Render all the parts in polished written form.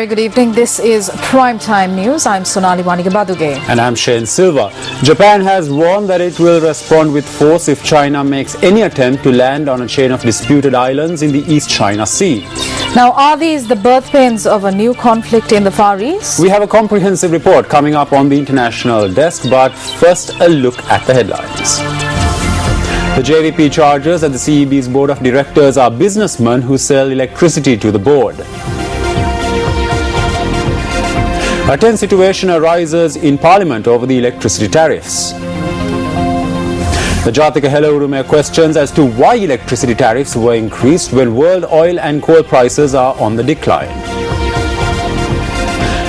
very good evening. This is Primetime News. I'm Sonali Wanigabaduge. And I'm Shane Silva. Japan has warned that it will respond with force if China makes any attempt to land on a chain of disputed islands in the East China Sea. Now, are these the birth pains of a new conflict in the Far East? We have a comprehensive report coming up on the international desk, but first a look at the headlines. The JVP charges at the CEB's board of directors are businessmen who sell electricity to the board. A tense situation arises in Parliament over the electricity tariffs. The Jatika Hello Urume questions as to why electricity tariffs were increased when world oil and coal prices are on the decline.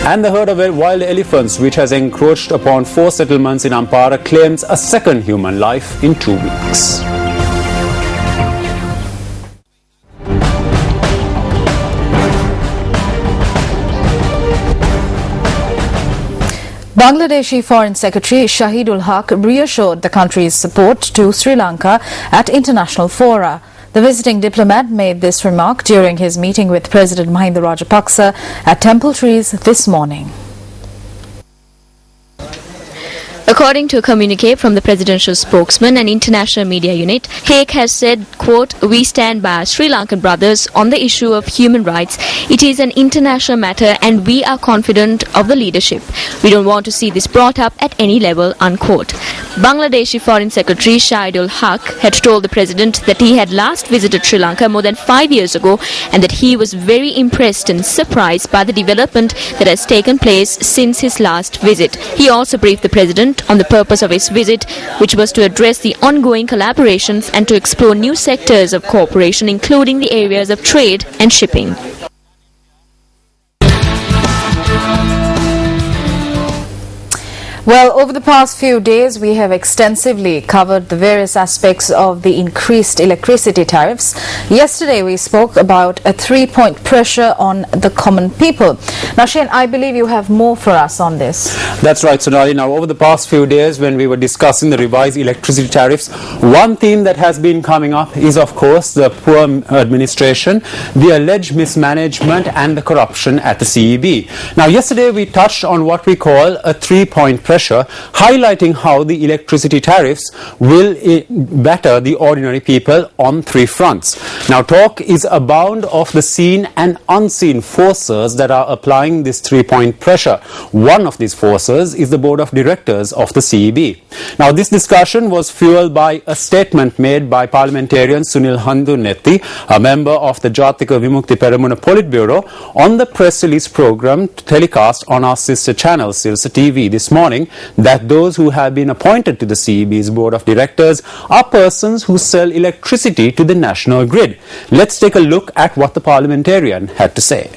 And the herd of wild elephants, which has encroached upon 4 settlements in Ampara, claims a second human life in 2 weeks. Bangladeshi Foreign Secretary Shahidul Haq reassured the country's support to Sri Lanka at international fora. The visiting diplomat made this remark during his meeting with President Mahinda Rajapaksa at Temple Trees this morning. According to a communique from the presidential spokesman and international media unit, Haque has said, quote, "We stand by our Sri Lankan brothers on the issue of human rights. It is an international matter and we are confident of the leadership. We don't want to see this brought up at any level," unquote. Bangladeshi Foreign Secretary Shahidul Haq had told the president that he had last visited Sri Lanka more than 5 years ago and that he was very impressed and surprised by the development that has taken place since his last visit. He also briefed the president on the purpose of his visit, which was to address the ongoing collaborations and to explore new sectors of cooperation, including the areas of trade and shipping. Well, over the past few days, we have extensively covered the various aspects of the increased electricity tariffs. Yesterday, we spoke about a 3-point pressure on the common people. Now, Shane, I believe you have more for us on this. That's right, Sonali. Now, over the past few days, when we were discussing the revised electricity tariffs, one theme that has been coming up is, of course, the poor administration, the alleged mismanagement and the corruption at the CEB. Now, yesterday, we touched on what we call a 3-point pressure, highlighting how the electricity tariffs will batter the ordinary people on 3 fronts. Now, talk is abound of the seen and unseen forces that are applying this 3-point pressure. One of these forces is the board of directors of the CEB. Now, this discussion was fueled by a statement made by parliamentarian Sunil Handunetti, a member of the Jatika Vimukti Peramuna Politburo, on the press release program telecast on our sister channel Silsa TV this morning, that those who have been appointed to the CEB's board of directors are persons who sell electricity to the national grid. Let's take a look at what the parliamentarian had to say.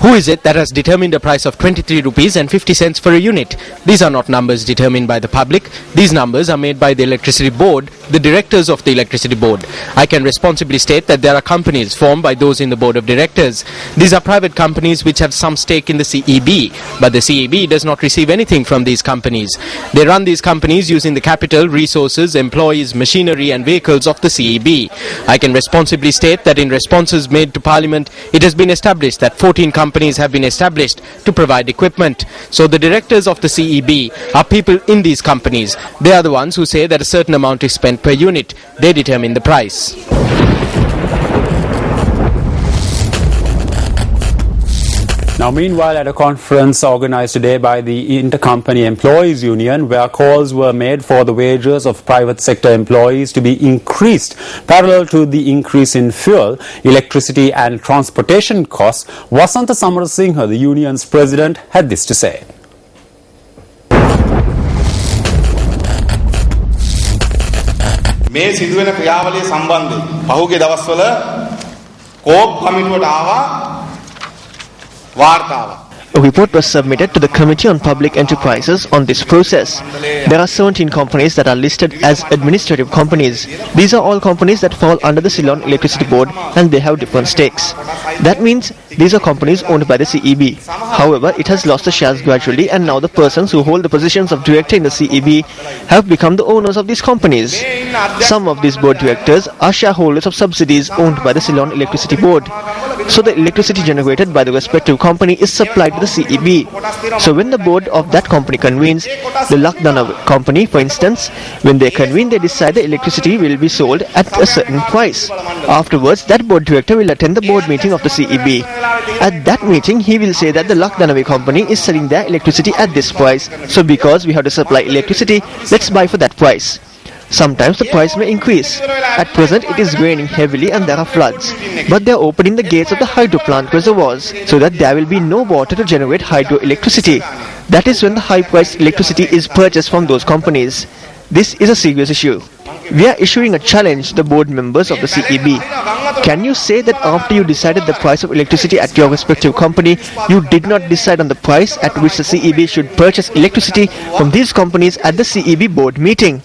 Who is it that has determined a price of 23 rupees and 50 cents for a unit? These are not numbers determined by the public. These numbers are made by the electricity board, the directors of the electricity board. I can responsibly state that there are companies formed by those in the board of directors. These are private companies which have some stake in the CEB, but the CEB does not receive anything from these companies. They run these companies using the capital, resources, employees, machinery and vehicles of the CEB. I can responsibly state that in responses made to Parliament, it has been established that 14 companies have been established to provide equipment. So the directors of the CEB are people in these companies. They are the ones who say that a certain amount is spent per unit. They determine the price. Now, meanwhile, at a conference organized today by the Intercompany Employees Union, where calls were made for the wages of private sector employees to be increased parallel to the increase in fuel, electricity and transportation costs, Vasanta Samarasinghe, the union's president, had this to say. මේ සිදුවෙන ක්‍රියාවලිය සම්බන්ධයෙන් පහුගිය දවස්වල COPE කමිටුවට ආවා වාර්තාවක්. A report was submitted to the Committee on Public Enterprises on this process. There are 17 companies that are listed as administrative companies. These are all companies that fall under the Ceylon Electricity Board and they have different stakes. That means these are companies owned by the CEB. However, it has lost the shares gradually and now the persons who hold the positions of director in the CEB have become the owners of these companies. Some of these board directors are shareholders of subsidiaries owned by the Ceylon Electricity Board. So the electricity generated by the respective company is supplied to the CEB. So when the board of that company convenes, the Lakdana company, for instance, when they convene, they decide the electricity will be sold at a certain price. Afterwards, that board director will attend the board meeting of the CEB. At that meeting, he will say that the Lakdana company is selling their electricity at this price. So because we have to supply electricity, let's buy for that price. Sometimes the price may increase. At present it is raining heavily and there are floods. But they are opening the gates of the hydro plant reservoirs so that there will be no water to generate hydroelectricity. That is when the high-priced electricity is purchased from those companies. This is a serious issue. We are issuing a challenge to the board members of the CEB. Can you say that after you decided the price of electricity at your respective company, you did not decide on the price at which the CEB should purchase electricity from these companies at the CEB board meeting?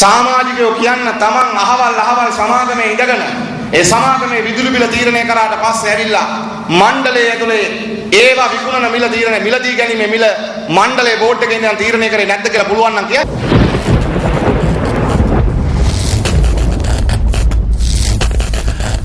සමාජිකයෝ කියන්න තමන් අහවල් සමාගමේ ඉඳගෙන ඒ සමාගමේ විදුලි බිල තීරණය කරාට පස්සේ ඇවිල්ලා මණ්ඩලයේ ඇතුලේ ඒවා විකුණන මිල තීරණය මිලදී ගැනීමේ මිල මණ්ඩලයේ බෝඩ් එකේ ඉඳන් තීරණය කරේ නැද්ද කියලා පුළුවන් නම් කියන්න.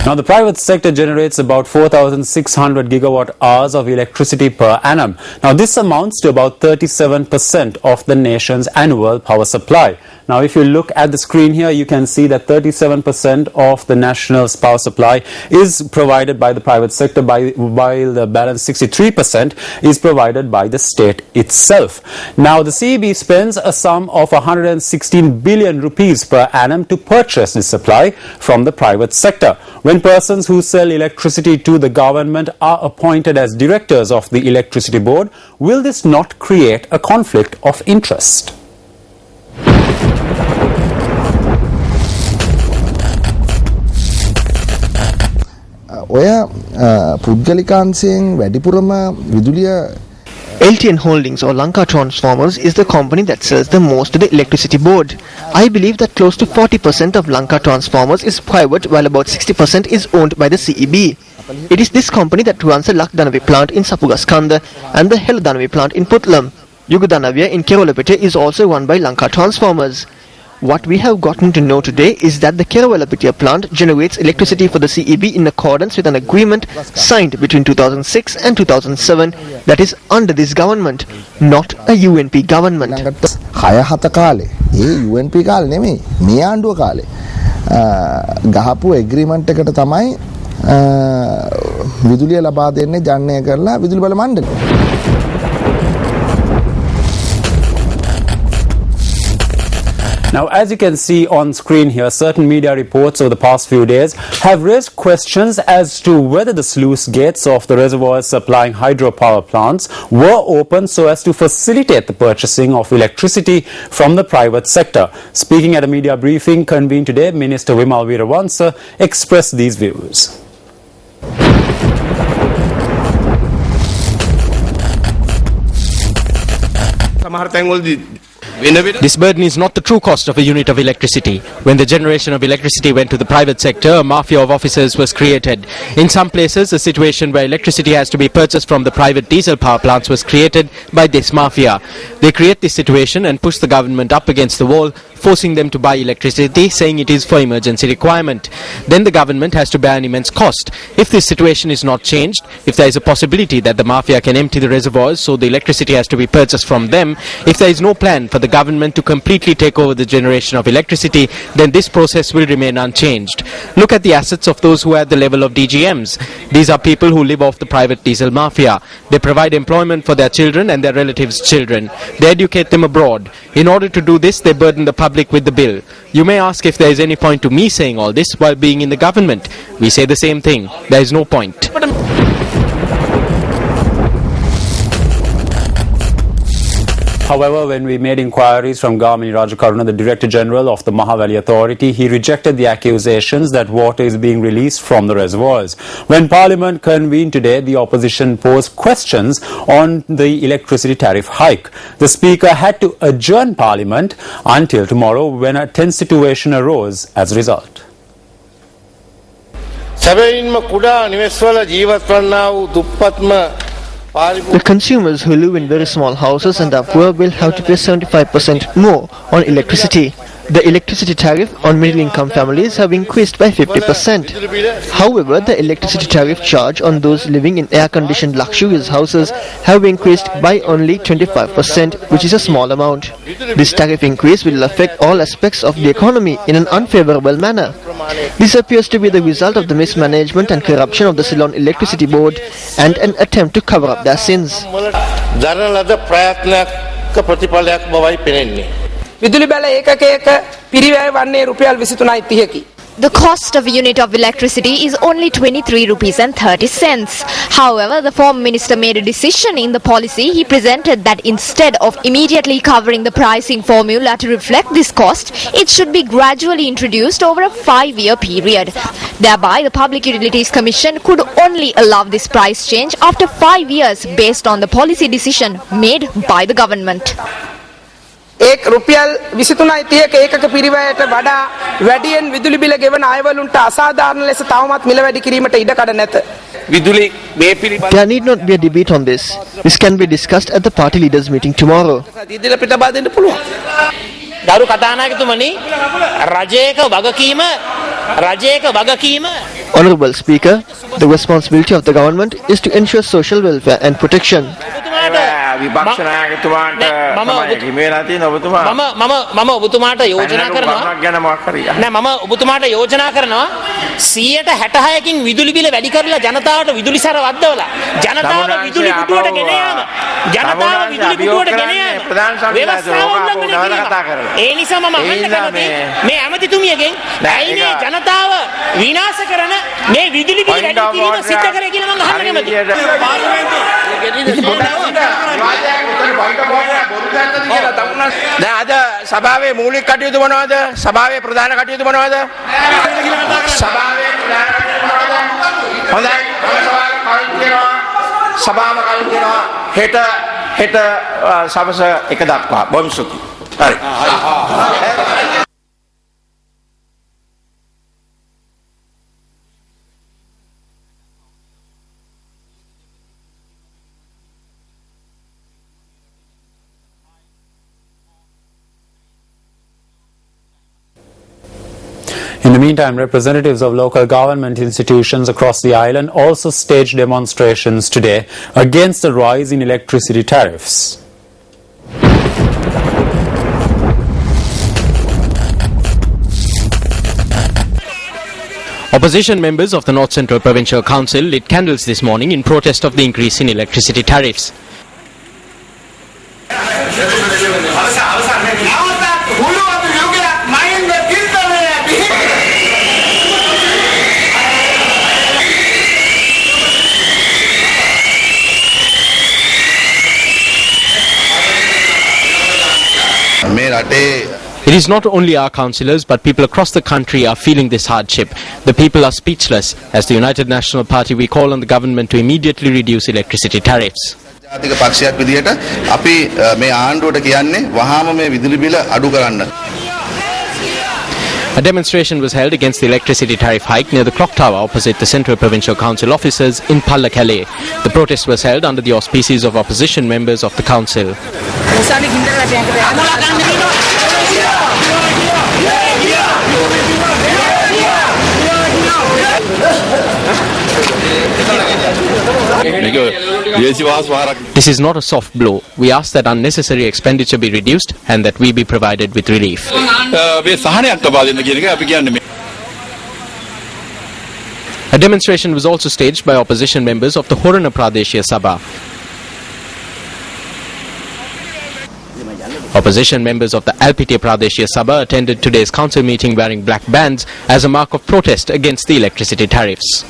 Now, the private sector generates about 4,600 gigawatt hours of electricity per annum. Now, this amounts to about 37% of the nation's annual power supply. Now, if you look at the screen here, you can see that 37% of the national's power supply is provided by the private sector, while the balance 63% is provided by the state itself. Now, the CEB spends a sum of 116 billion rupees per annum to purchase this supply from the private sector. When persons who sell electricity to the government are appointed as directors of the electricity board, will this not create a conflict of interest? LTN Holdings or Lanka Transformers is the company that sells the most to the electricity board. I believe that close to 40% of Lanka Transformers is private while about 60% is owned by the CEB. It is this company that runs the Lakdanavi plant in Sapugaskanda and the Heladanavi plant in Putlam. Yugudanavia in Kerolepete is also run by Lanka Transformers. What we have gotten to know today is that the Kerolepete plant generates electricity for the CEB in accordance with an agreement signed between 2006 and 2007 that is under this government, not a UNP government. UNP කාලේ නෙමෙයි මේ ආණ්ඩුව කාලේ ගහපු agreement එකට තමයි විදුලිය ලබා දෙන්නේ ජනනය කරලා විදුලි බල මණ්ඩලය. Now, as you can see on screen here, certain media reports over the past few days have raised questions as to whether the sluice gates of the reservoirs supplying hydropower plants were open so as to facilitate the purchasing of electricity from the private sector. Speaking at a media briefing convened today, Minister Wimal Weerawansa expressed these views. This burden is not the true cost of a unit of electricity. When the generation of electricity went to the private sector, a mafia of officers was created. In some places, a situation where electricity has to be purchased from the private diesel power plants was created by this mafia. They create this situation and push the government up against the wall, forcing them to buy electricity, saying it is for emergency requirement. Then the government has to bear an immense cost. If this situation is not changed, if there is a possibility that the mafia can empty the reservoirs so the electricity has to be purchased from them, if there is no plan for the government to completely take over the generation of electricity, then this process will remain unchanged. Look at the assets of those who are at the level of DGMs. These are people who live off the private diesel mafia. They provide employment for their children and their relatives' children. They educate them abroad. In order to do this, they burden the public with the bill. You may ask if there is any point to me saying all this while being in the government. We say the same thing. There is no point. However, when we made inquiries from Gamini Rajakaruna, the Director General of the Mahavali Authority, he rejected the accusations that water is being released from the reservoirs. When Parliament convened today, the opposition posed questions on the electricity tariff hike. The Speaker had to adjourn Parliament until tomorrow, when a tense situation arose as a result. The consumers who live in very small houses and are poor will have to pay 75% more on electricity. The electricity tariff on middle-income families have increased by 50%. However, the electricity tariff charge on those living in air-conditioned luxurious houses have increased by only 25%, which is a small amount. This tariff increase will affect all aspects of the economy in an unfavorable manner. This appears to be the result of the mismanagement and corruption of the Ceylon Electricity Board and an attempt to cover up their sins. විදුලි බැල ඒකකයක පිරිවැය වන්නේ රුපියල් 23.30කි. The cost of a unit of electricity is only 23 rupees and 30 cents. However, the former minister made a decision in the policy he presented that instead of immediately covering the pricing formula to reflect this cost, it should be gradually introduced over a 5-year period. Thereby, the Public Utilities Commission could only allow this price change after 5 years based on the policy decision made by the government. ඒක රුපියල් 23.30ක ඒකක පිරිවැයට වඩා වැඩියෙන් විදුලි බිල ගෙවන අයවලුන්ට අසාධාරණ ලෙස තවමත් මිල වැඩි කිරීමට ඉඩ කඩ නැත. විදුලි මේ පිළිබඳ There need not be a debate on this. This can be discussed at the party leaders meeting tomorrow. ඉදිරියට පිටබා දෙන්න පුළුවන්. ගරු කතානායකතුමනි රජයක වගකීම Honorable Speaker, the responsibility of the government is to ensure social welfare and protection. මම ඔබතුමාට යෝජනා කරනවා 166කින් විදුලි බිල වැඩි කරලා ජනතාවට විදුලි සැර වද්දවලා ජනතාව විදුලි පුටුවට ගෙන යාම ව්‍යවස්ථාව උල්ලංඝනය කිරීම. ඒ නිසා මම අහන්න කැමතියි මේ ඇමතිතුමියගෙන් ඇයි මේ ජනතාව විනාශ කරන මේ විදුලි බිල වැඩි කිරීම සිද්ධ කරේ කියලා මම අහන්න කැමතියි. දැන් අද සභාවේ මූලික කටයුතු මොනවද? සභාවේ ප්‍රධාන කටයුතු මොනවද? සභාවේ ප්‍රධාන කටයුතු මොනවද? හොඳයි. සභාව කල් කියනවා හෙට සවස 1 දක්වා. බොහොම ස්තුතියි. හරි. In the meantime, representatives of local government institutions across the island also staged demonstrations today against the rise in electricity tariffs. Opposition members of the North Central Provincial Council lit candles this morning in protest of the increase in electricity tariffs. It is not only our councillors, but people across the country are feeling this hardship. The people are speechless. As the United National Party, we call on the government to immediately reduce electricity tariffs. ජාතික පක්ෂයක් විදියට අපි මේ ආණ්ඩුවට කියන්නේ වහාම මේ විදුලි බිල අඩු කරන්න. A demonstration was held against the electricity tariff hike near the clock tower opposite the Central Provincial Council offices in Pallakele. The protest was held under the auspices of opposition members of the council. This is not a soft blow. We ask that unnecessary expenditure be reduced and that we be provided with relief. A demonstration was also staged by opposition members of the Horana Pradeshia Sabha. Opposition members of the Alpite Pradeshia Sabha attended today's council meeting wearing black bands as a mark of protest against the electricity tariffs.